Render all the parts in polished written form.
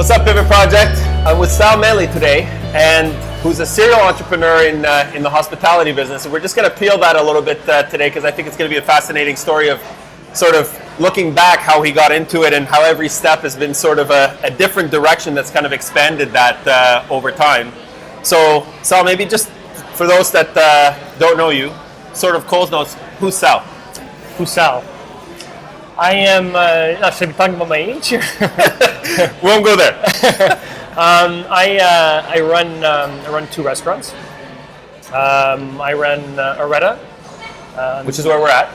What's up, Pivot Project? I'm with Sal Mele today, and who's a serial entrepreneur in the hospitality business. And we're just going to peel that a little bit today because I think it's going to be a fascinating story of sort of looking back how he got into it and how every step has been sort of a different direction that's kind of expanded that over time. So, Sal, maybe just for those that don't know you, sort of Cole's knows, who's Sal? Who's Sal? I am, should I be talking about my age here? We won't go there. I run two restaurants. I run Oretta, Which is where we're at.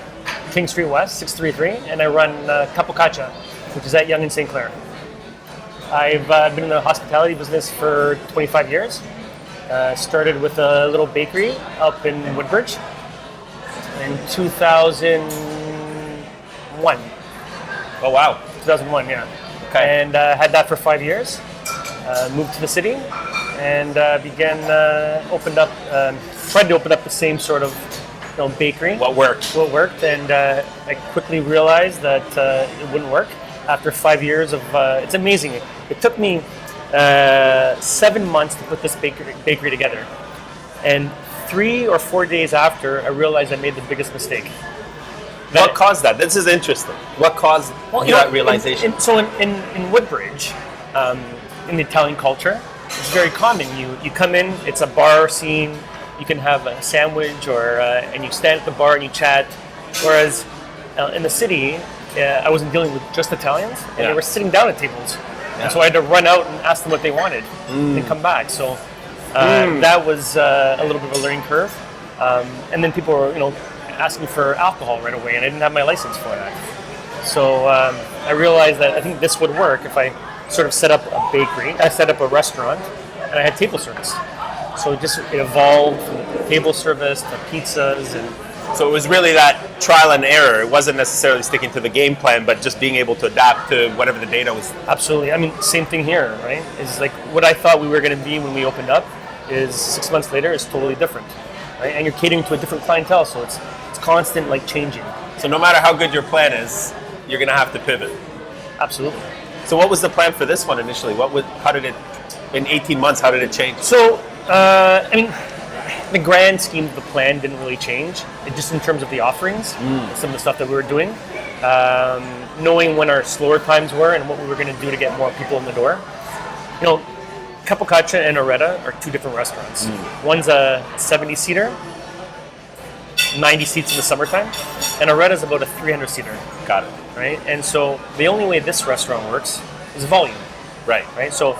King Street West, 633, and I run Capocaccia, which is at Yonge and St. Clair. I've been in the hospitality business for 25 years. Started with a little bakery up in Woodbridge in 2001. Oh, wow. 2001, yeah. Okay. And had that for 5 years. Moved to the city and tried to open up the same sort of bakery. What worked? And I quickly realized that it wouldn't work. After 5 years of, it's amazing. It took me 7 months to put this bakery together. And 3 or 4 days after, I realized I made the biggest mistake. What caused that? This is interesting. What caused that realization? In Woodbridge, in the Italian culture, it's very common. You come in, it's a bar scene. You can have a sandwich, and you stand at the bar and you chat. Whereas in the city, I wasn't dealing with just Italians, and they were sitting down at tables. Yeah. And so I had to run out and ask them what they wanted and come back. So that was a little bit of a learning curve. And then people were, asking for alcohol right away, and I didn't have my license for that. So I realized that I think this would work if I sort of set up a bakery. I set up a restaurant, and I had table service. So it evolved from table service to pizzas. And so it was really that trial and error. It wasn't necessarily sticking to the game plan, but just being able to adapt to whatever the data was. Absolutely. I mean, same thing here, right? It's like what I thought we were going to be when we opened up is 6 months later is totally different, right? And you're catering to a different clientele, so it's constant changing. So no matter how good your plan is, you're going to have to pivot. Absolutely. So what was the plan for this one initially? In 18 months, how did it change? So, the grand scheme of the plan didn't really change. It just in terms of the offerings, some of the stuff that we were doing, knowing when our slower times were and what we were going to do to get more people in the door. Capocaccia and Oretta are two different restaurants. One's a 70-seater, 90 seats in the summertime, and Oretta's about a 300-seater. Got it. Right? And so the only way this restaurant works is volume. Right. So,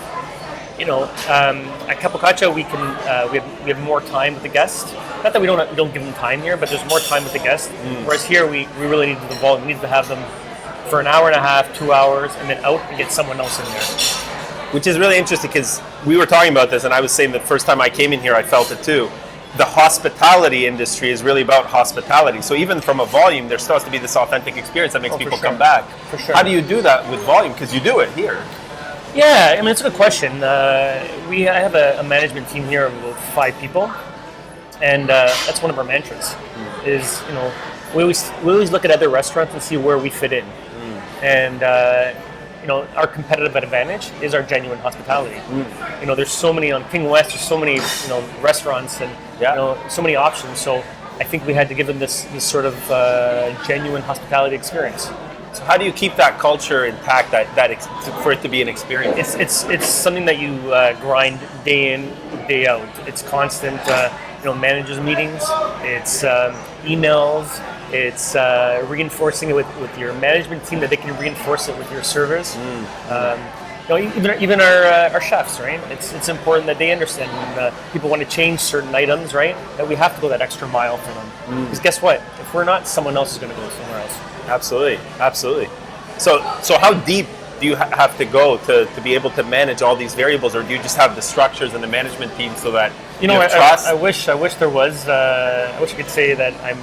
at Capocaccia we have more time with the guest. Not that we don't give them time here, but there's more time with the guest. Whereas here we really need the volume. We need to have them for an hour and a half, 2 hours, and then out and get someone else in there. Which is really interesting because we were talking about this, and I was saying the first time I came in here, I felt it too. The hospitality industry is really about hospitality. So even from a volume, there still has to be this authentic experience that makes people come back. For sure. How do you do that with volume? Because you do it here. Yeah, it's a good question. I have a management team here of about 5 people, and that's one of our mantras. Is we always look at other restaurants and see where we fit in, and our competitive advantage is our genuine hospitality. There's so many on King West. There's so many restaurants and so many options. So I think we had to give them this sort of genuine hospitality experience. So how do you keep that culture intact? For it to be an experience. It's something that you grind day in, day out. It's constant. Managers meetings. It's emails. It's reinforcing it with your management team that they can reinforce it with your servers. Even our chefs, right? It's important that they understand when people want to change certain items, right? That we have to go that extra mile for them. Because guess what? If we're not, someone else is going to go somewhere else. Absolutely. So how deep do you have to go to be able to manage all these variables, or do you just have the structures and the management team so that you have trust? I wish there was. I wish I could say that I'm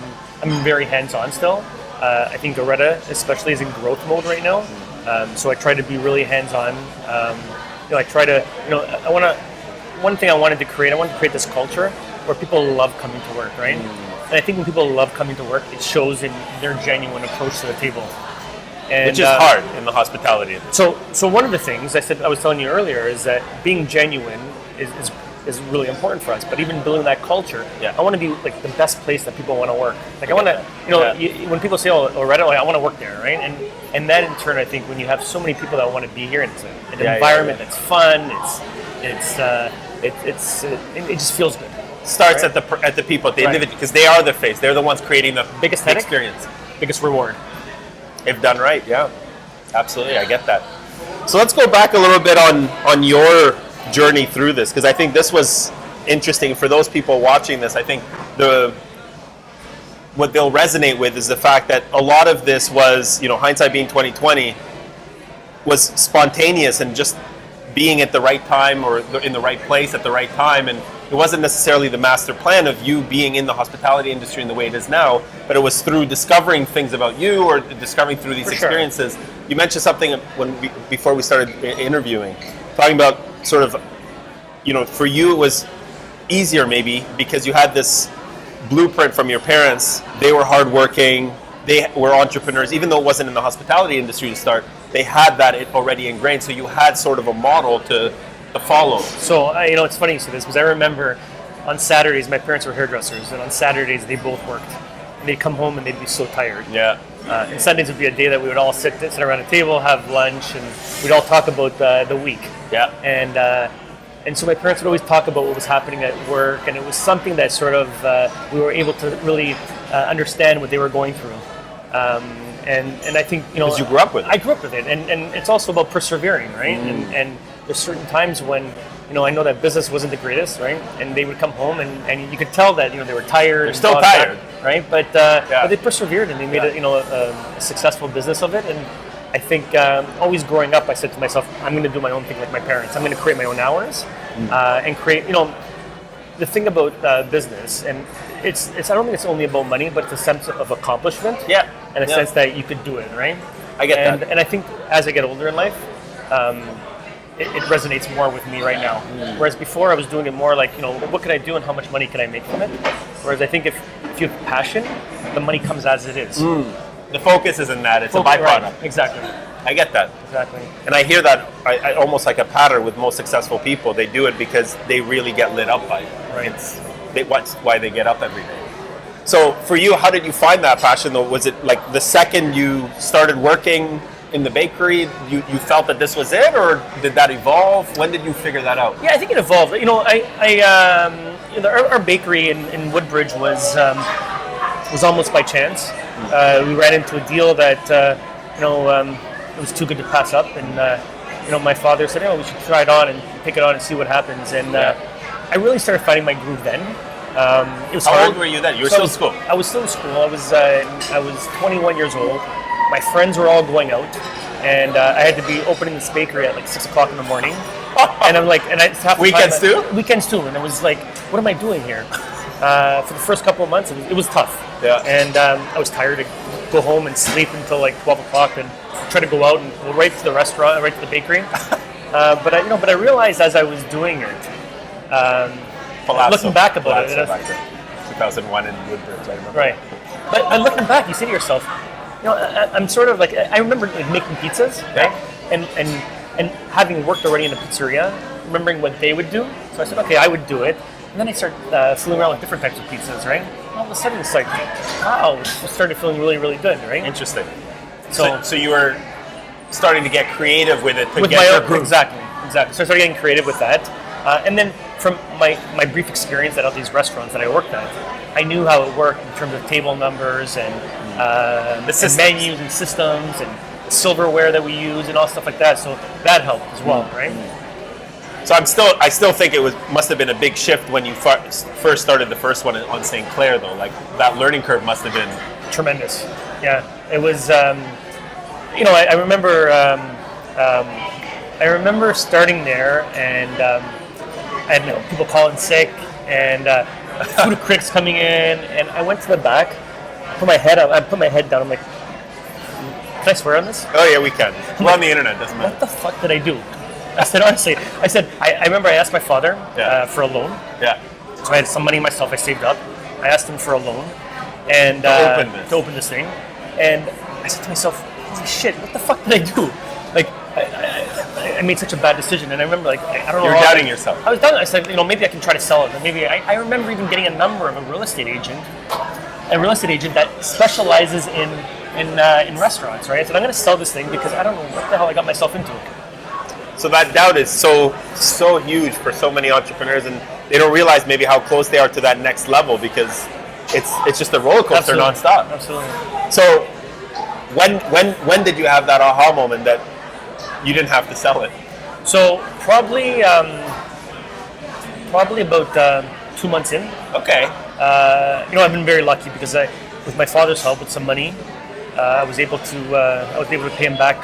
very hands-on still. I think Oretta especially is in growth mode right now. So I try to be really hands-on. I try to, one thing I wanted to create this culture where people love coming to work, right? And I think when people love coming to work, it shows in their genuine approach to the table. And, which is hard in the hospitality industry. So one of the things I was telling you earlier is that being genuine is really important for us. But even building that culture, I want to be like the best place that people want to work. Like I want to, when people say, "Oh, Oretta," I want to work there, right? And that in turn, I think when you have so many people that want to be here, and it's an environment that's fun, it just feels good. Starts at the people, at the individual, because they are the face. They're the ones creating the biggest experience, biggest reward. If done right, yeah, absolutely, I get that. So let's go back a little bit on your journey through this, because I think this was interesting for those people watching this. I think what they'll resonate with is the fact that a lot of this was, hindsight being 2020, was spontaneous and just being at the right time or in the right place at the right time, and it wasn't necessarily the master plan of you being in the hospitality industry in the way it is now, but it was through discovering things about you or discovering through these experiences. You mentioned something before we started interviewing, talking about sort of, for you it was easier maybe because you had this blueprint from your parents. They were hardworking, they were entrepreneurs, even though it wasn't in the hospitality industry to start, they had that already ingrained, so you had sort of a model to follow. So, it's funny you say this, because I remember on Saturdays, my parents were hairdressers, and on Saturdays they both worked. And they'd come home and they'd be so tired. Yeah. And Sundays would be a day that we would all sit around a table, have lunch, and we'd all talk about the week. Yeah. And so my parents would always talk about what was happening at work, and it was something that sort of we were able to really understand what they were going through. And I think, because you grew up with it. I grew up with it, and it's also about persevering, right? And there's certain times when, I know that business wasn't the greatest, right? And they would come home and you could tell that, they were tired. They're still tired. Right? But they persevered and they made a successul business of it. And I think always growing up, I said to myself, I'm going to do my own thing like my parents. I'm going to create my own hours and create, the thing about business, and it's I don't think it's only about money, but it's a sense of accomplishment. Yeah. And a sense that you could do it, right? I get that. And I think as I get older in life, it resonates more with me right now. Whereas before I was doing it more like, what can I do and how much money can I make from it? Whereas I think if you have passion, the money comes as it is. The focus isn't that, it's a byproduct. Right. Exactly. I get that. Exactly. And I hear that I almost like a pattern with most successful people. They do it because they really get lit up by it. Right. That's why they get up every day. So for you, how did you find that passion though? Was it like the second you started working in the bakery, you felt that this was it, or did that evolve? When did you figure that out? Yeah, I think it evolved. Our bakery in Woodbridge was almost by chance. We ran into a deal that it was too good to pass up, and my father said, we should try it on and pick it on and see what happens. And I really started finding my groove then. It was How hard. old were you then? You were still in school. I was still in school. I was 21 years old. My friends were all going out, and I had to be opening this bakery at like 6 o'clock in the morning. And I'm like, and it's half the weekends time, too. Weekends too, and I was like, what am I doing here? For the first couple of months, it was tough. Yeah. And I was tired to go home and sleep until like 12 o'clock, and try to go out and go right to the restaurant, right to the bakery. But I realized as I was doing it. Looking back about it, 2001 in Woodbridge, I remember. Right, but looking back, you say to yourself, I'm sort of like, I remember like making pizzas, right? And having worked already in a pizzeria, remembering what they would do. So I said, okay, I would do it. And then I started fooling around with different types of pizzas, right? And all of a sudden, it's like, wow, it started feeling really, really good, right? Interesting. So you were starting to get creative with it with my own, exactly. So I started getting creative with that. And then from my brief experience at all these restaurants that I worked at, I knew how it worked in terms of table numbers and menus and systems and silverware that we use and all stuff like that. So that helped as well, right? So I still think must have been a big shift when you first started the first one on St. Clair, though. Like that learning curve must have been tremendous. Yeah, it was. I remember. I remember starting there, and I had people calling sick, and food critics coming in, and I went to the back. I put my head down. I'm like, can I swear on this? Oh yeah, we can. We're on the internet. Doesn't matter. What the fuck did I do? I said honestly. I remember I asked my father for a loan. Yeah. So I had some money myself. I saved up. I asked him for a loan, and to open this thing. And I said to myself, holy shit, what the fuck did I do? Like, I made such a bad decision, and I remember, like, I don't know. You're doubting yourself. I was doubting. I said, maybe I can try to sell it. And maybe I remember even getting a number of a real estate agent that specializes in restaurants, right? I said, I'm going to sell this thing because I don't know what the hell I got myself into. So that doubt is so huge for so many entrepreneurs, and they don't realize maybe how close they are to that next level because it's just a roller coaster nonstop. Absolutely. So when did you have that aha moment that you didn't have to sell it? So probably about 2 months in. Okay. I've been very lucky because with my father's help, with some money, I was able to pay him back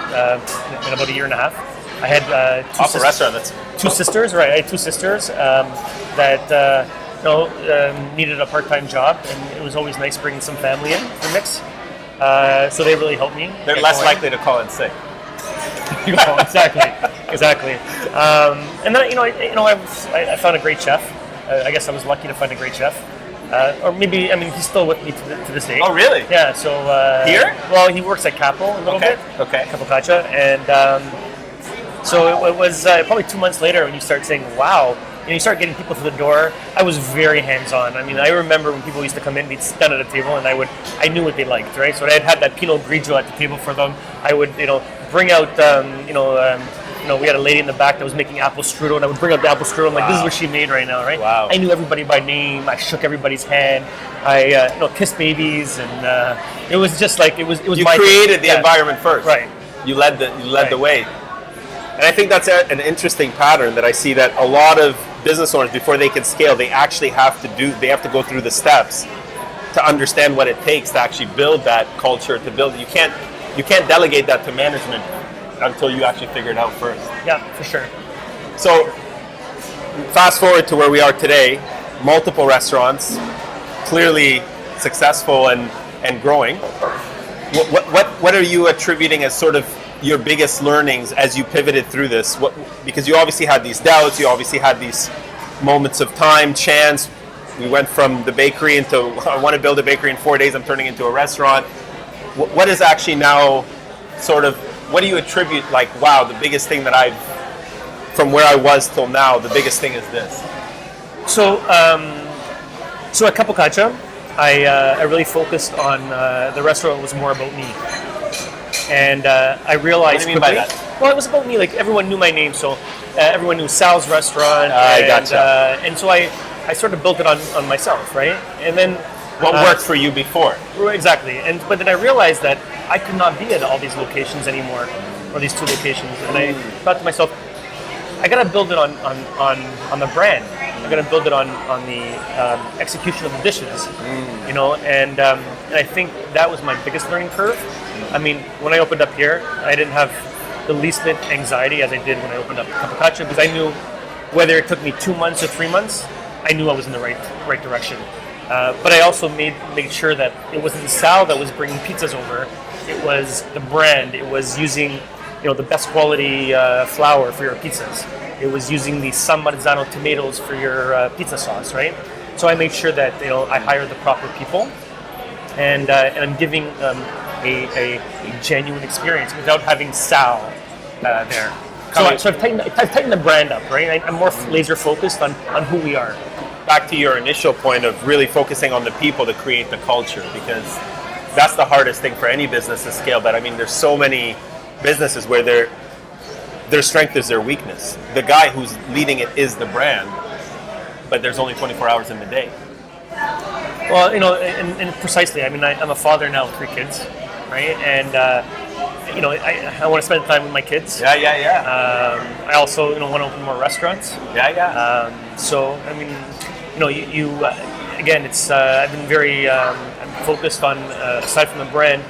in about a year and a half. I had two sisters, right? I had two sisters that needed a part-time job, and it was always nice bringing some family in the mix. So they really helped me. They're less likely to call in sick. Exactly. And then I found a great chef. I guess I was lucky to find a great chef. Or maybe, he's still with me to this day. Oh, really? Yeah. So here? Well, he works at Capo a little bit. Okay. Capocacha, and so it was probably 2 months later when you start saying, "Wow." You start getting people through the door. I was very hands-on. I remember when people used to come in, we'd sit down at a table, and I knew what they liked, right? So I had that Pinot Grigio at the table for them. I would, bring out, we had a lady in the back that was making apple strudel, and I would bring out the apple strudel. I'm like, this is what she made right now, right? Wow. I knew everybody by name. I shook everybody's hand. I, kissed babies, and it was just like it was. You my created the environment first, right? You led the way, and I think that's an interesting pattern that I see that a lot of business owners, before they can scale, they actually have to go through the steps to understand what it takes to actually build that culture. You can't delegate that to management until you actually figure it out first. Yeah, for sure. So fast forward to where we are today, multiple restaurants, clearly successful and growing. What are you attributing as sort of your biggest learnings as you pivoted through this? Because you obviously had these doubts, you obviously had these moments of time, chance. We went from the bakery into, I want to build a bakery in 4 days, I'm turning into a restaurant. What is actually now sort of, what do you attribute, like, wow, the biggest thing that from where I was till now, the biggest thing is this? So at Capocacha, I really focused on the restaurant was more about me. And I realized. What do you mean by that? Well, it was about me. Like, everyone knew my name, so everyone knew Sal's restaurant. Gotcha. And so I sort of built it on myself, right? And then what worked for you before? Exactly. But then I realized that I could not be at all these locations anymore, or these two locations. And I thought to myself, I gotta build it on the brand. I gotta build it on the execution of the dishes, And I think that was my biggest learning curve. When I opened up here, I didn't have the least bit anxiety as I did when I opened up Capocacha, because I knew whether it took me 2 months or 3 months, I knew I was in the right direction. But I also made sure that it wasn't Sal that was bringing pizzas over. It was the brand. It was using the best quality flour for your pizzas. It was using the San Marzano tomatoes for your pizza sauce, right? So I made sure that I hired the proper people, and I'm giving a genuine experience without having Sal there. So I've tightened the brand up, right? I'm more laser focused on who we are. Back to your initial point of really focusing on the people to create the culture, because that's the hardest thing for any business to scale. But there's so many businesses where their strength is their weakness. The guy who's leading it is the brand, but there's only 24 hours in the day. Well, and precisely. I'm a father now with 3 kids, right? And I want to spend time with my kids. Yeah. I also want to open more restaurants. Yeah. So again, it's I've been very I'm focused on aside from the brand.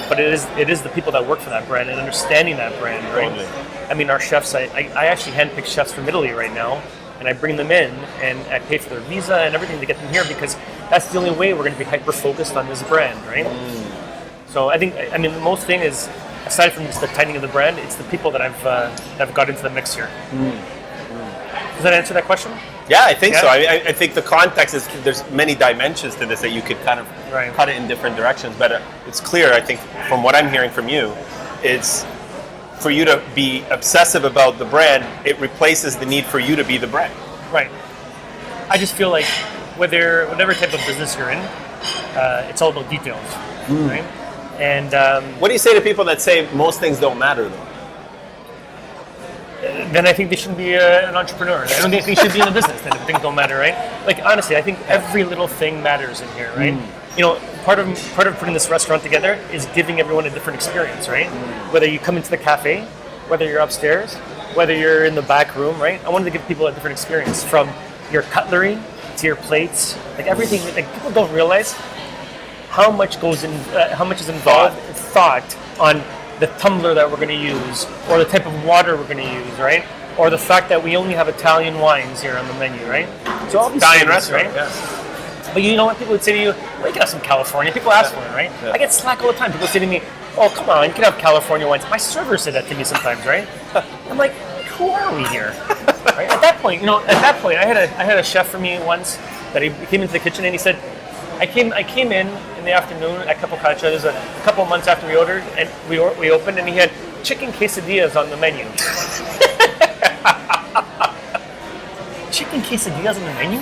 But it is the people that work for that brand and understanding that brand, right? Totally. Our chefs, I actually handpick chefs from Italy right now, and I bring them in and I pay for their visa and everything to get them here, because that's the only way we're going to be hyper focused on this brand, right? So I think the most thing is, aside from just the tightening of the brand, it's the people that I've got into the mix here. Does that answer that question? Yeah, I think Yeah? so. I think the context is there's many dimensions to this that you could kind of Right. cut it in different directions. But it's clear, I think, from what I'm hearing from you, it's for you to be obsessive about the brand, it replaces the need for you to be the brand. Right. I just feel like whatever type of business you're in, it's all about details, right? And What do you say to people that say most things don't matter, though? then I think they shouldn't be an entrepreneur. I don't think they should be in a business then if things don't matter, right? Like honestly, I think every little thing matters in here, right? You know, part of putting this restaurant together is giving everyone a different experience, right? Whether you come into the cafe, whether you're upstairs, whether you're in the back room, right? I wanted to give people a different experience from your cutlery to your plates, like everything. Like people don't realize how much is involved, thought on the tumbler that we're going to use, or the type of water we're going to use, right? Or the fact that we only have Italian wines here on the menu, right? So all these Italian things, restaurant, right? yeah. But you know what people would say to you? Well, you can have some California. People ask for it, right? Yeah. I get slack all the time. People say to me, "Oh, come on, you can have California wines." My server said that to me sometimes, right? I'm like, who are we here? Right? At that point, I had a chef for me once that he came into the kitchen and he said, I came in the afternoon at Capocaccia. This was a couple of months after we ordered, and we opened, and he had chicken quesadillas on the menu. Chicken quesadillas on the menu?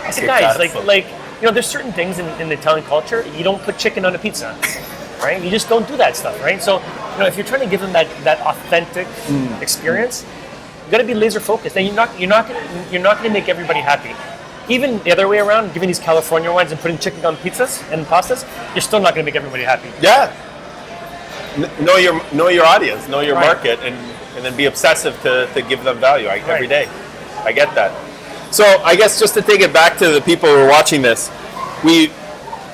I said, guys, like there's certain things in the Italian culture, you don't put chicken on a pizza, right? You just don't do that stuff, right? So, if you're trying to give them that authentic experience, you got to be laser focused, and you're not going to make everybody happy. Even the other way around, giving these California wines and putting chicken on pizzas and pastas, you're still not going to make everybody happy. Yeah. Know your audience, know your Right. market, and then be obsessive to give them value every day. I get that. So I guess just to take it back to the people who are watching this,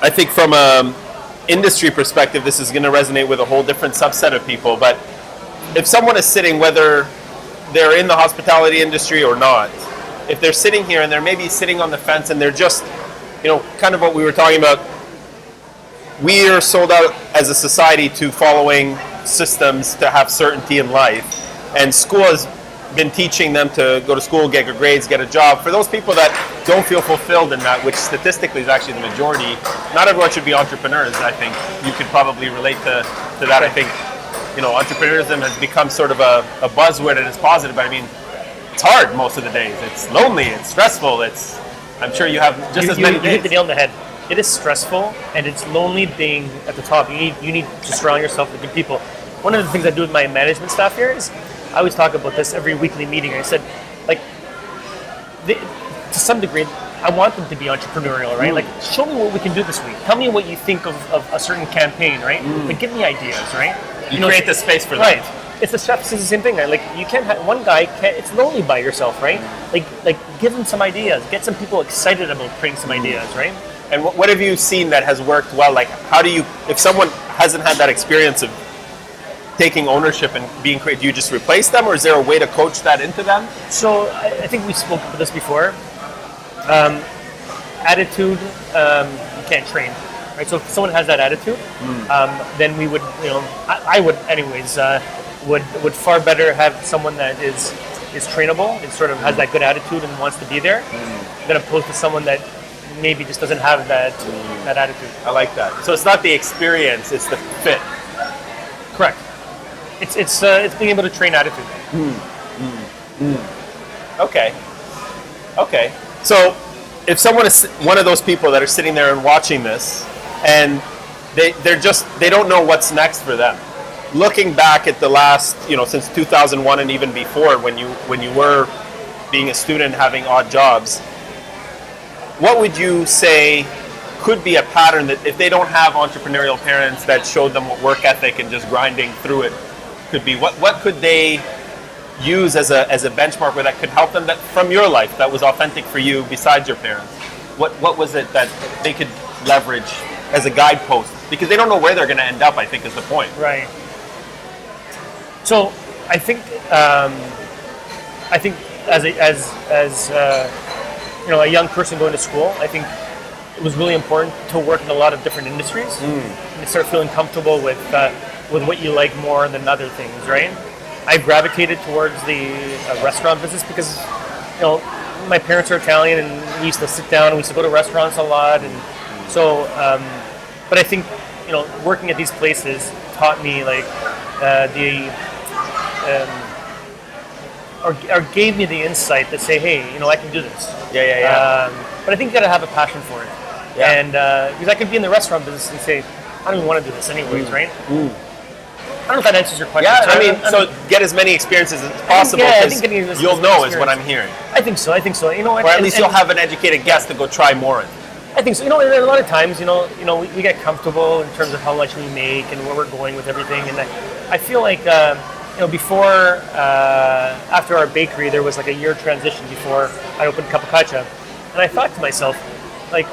I think from an industry perspective, this is going to resonate with a whole different subset of people. But if someone is sitting, whether they're in the hospitality industry or not, if they're sitting here and they're maybe sitting on the fence and they're just, kind of what we were talking about, we are sold out as a society to following systems to have certainty in life. And school has been teaching them to go to school, get good grades, get a job. For those people that don't feel fulfilled in that, which statistically is actually the majority, not everyone should be entrepreneurs. I think you could probably relate to that. I think, entrepreneurism has become sort of a buzzword and it's positive. But I mean, it's hard most of the days. It's lonely. It's stressful. I'm sure you have just as many You days. hit the nail on the head. It is stressful and it's lonely being at the top. You need to surround yourself with good people. One of the things I do with my management staff here is I always talk about this every weekly meeting. I said, to some degree, I want them to be entrepreneurial, right? Like, show me what we can do this week. Tell me what you think of a certain campaign, right? Like, give me ideas, right? You create the space for them. Right. It's the chef says the same thing. Right? Like you can't have one guy. It's lonely by yourself, right? Like give them some ideas. Get some people excited about creating some ideas, right? And what have you seen that has worked well? Like, how do you, if someone hasn't had that experience of taking ownership and being creative, do you just replace them, or is there a way to coach that into them? So I think we spoke about this before. Attitude, you can't train, right? So if someone has that attitude, then we would, I would anyways, would far better have someone that is trainable and sort of has that good attitude and wants to be there, than opposed to someone that maybe just doesn't have that attitude. I like that. So it's not the experience, it's the fit. Correct. It's being able to train attitude. Okay. So if someone is one of those people that are sitting there and watching this, and they don't know what's next for them. Looking back at the last, since 2001 and even before, when you were being a student having odd jobs, what would you say could be a pattern that if they don't have entrepreneurial parents that showed them what work ethic and just grinding through it could be? What could they use as a benchmark where that could help them that from your life that was authentic for you besides your parents? What was it that they could leverage as a guidepost? Because they don't know where they're going to end up, I think is the point. Right. So I think as a young person going to school, I think it was really important to work in a lot of different industries and start feeling comfortable with what you like more than other things, right? I gravitated towards the restaurant business because, my parents are Italian, and we used to sit down and we used to go to restaurants a lot, and so. But I think working at these places taught me like or gave me the insight to say, hey, I can do this. Yeah. But I think you got to have a passion for it. Yeah. And because I could be in the restaurant business and say, I don't even want to do this anyways, right? I don't know if that answers your question. Yeah, I mean, so get as many experiences as possible. I think getting as you'll much know experience. is what I'm hearing. I think so. You know what? Or at least you'll have an educated guest to go try more in. I think so. And a lot of times, we get comfortable in terms of how much we make and where we're going with everything. And I feel like, before, after our bakery, there was like a year transition before I opened Capocaccia. And I thought to myself, like,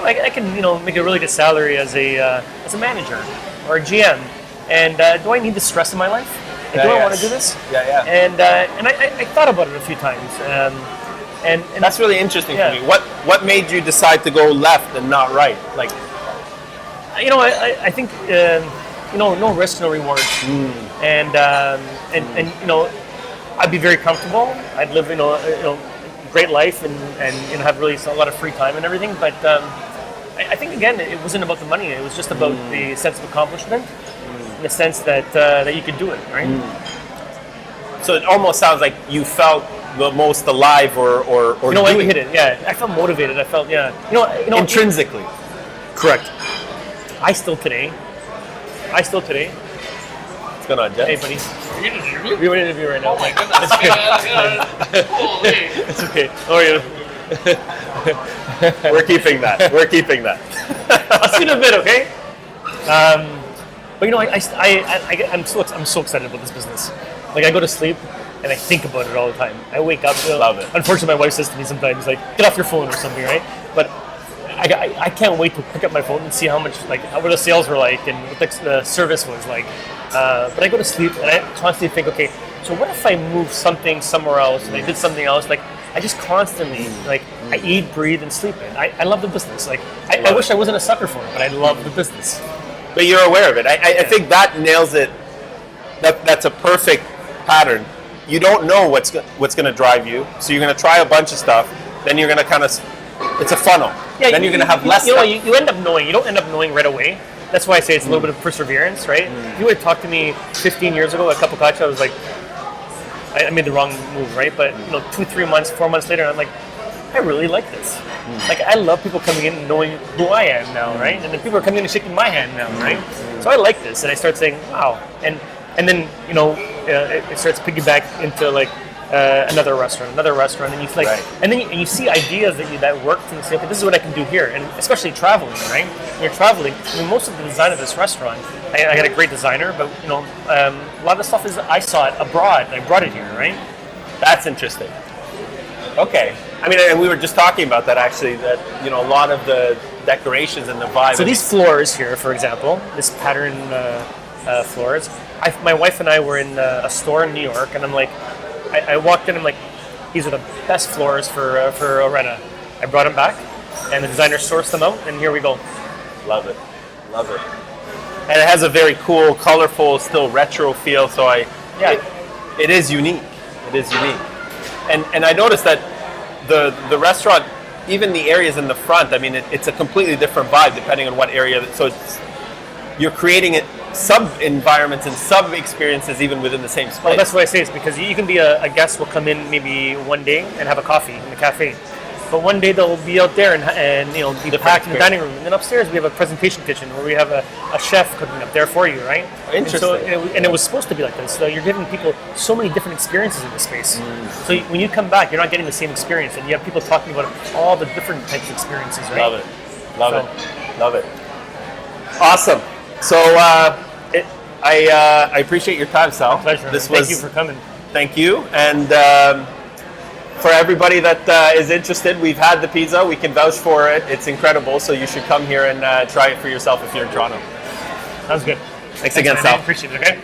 I can, make a really good salary as a manager or a GM. And do I need the stress in my life? And do I want to do this? Yeah. And I thought about it a few times. And that's really interesting for me. What made you decide to go left and not right? Like, I think no risk, no reward. And I'd be very comfortable. I'd live great life and have really a lot of free time and everything. But I think again, it wasn't about the money. It was just about the sense of accomplishment, in the sense that you could do it, right? So it almost sounds like you felt the most alive, or I hit it. Yeah, I felt motivated. I felt intrinsically. Correct. I still today. What's going on, Jeff? Hey, buddy. Are you in an interview? We're in an interview right now. Oh my goodness. Holy. It's okay. How are you? We're keeping that. I'll see you in a bit, okay? But I'm so excited about this business. Like, I go to sleep and I think about it all the time. I wake up. Love it. Unfortunately, my wife says to me sometimes, like, get off your phone or something, right? But I can't wait to pick up my phone and see how the sales were like and what the service was like. But I go to sleep and I constantly think, okay, so what if I move something somewhere else and I did something else? Like, I just constantly, I eat, breathe, and sleep it. I love the business. Like, I wish I wasn't a sucker for it, but I love the business. But you're aware of it. I think that nails it. That's a perfect pattern. You don't know what's going to drive you, so you're going to try a bunch of stuff. Then you're going to kind of, it's a funnel. Yeah, then you're going to have less. You end up knowing. You don't end up knowing right away. That's why I say it's a little bit of perseverance, right? If you would have talked to me 15 years ago at Capocaccia, I was like, I made the wrong move, right? But 2, 3 months, 4 months later, I'm like, I really like this. Like, I love people coming in and knowing who I am now, right? And then people are coming in and shaking my hand now, right? So I like this, and I start saying, wow. And then it starts piggyback into like another restaurant, and you feel like, and then you see ideas that work, and you say, okay, this is what I can do here, and especially traveling, right? When you're traveling, most of the design of this restaurant, I got a great designer, but a lot of the stuff is I saw it abroad, and I brought it here, right? That's interesting. Okay. I mean, and we were just talking about that actually. That a lot of the decorations and the vibe. So these floors here, for example, this pattern floors. My wife and I were in a store in New York, and I'm like, I walked in, I'm like, these are the best floors for Oretta. I brought them back, and the designer sourced them out, and here we go. Love it. And it has a very cool, colorful, still retro feel. So it is unique. And I noticed that the restaurant, even the areas in the front, I mean, it's a completely different vibe depending on what area. So you're creating it sub-environments and sub-experiences even within the same space. Well, that's what I say. It's because you can be a guest will come in maybe one day and have a coffee in the cafe. But one day they'll be out there and be packed in the dining room. And then upstairs we have a presentation kitchen where we have a chef cooking up there for you, right? Interesting. And it was supposed to be like this. So you're giving people so many different experiences in this space. So when you come back, you're not getting the same experience. And you have people talking about all the different types of experiences, right? Love it. Awesome. So I appreciate your time, Sal. My pleasure. Thank you for coming. Thank you. And for everybody that is interested, we've had the pizza. We can vouch for it. It's incredible. So you should come here and try it for yourself if you're in Toronto. Sounds good. Thanks again, Sal. Appreciate it. Okay.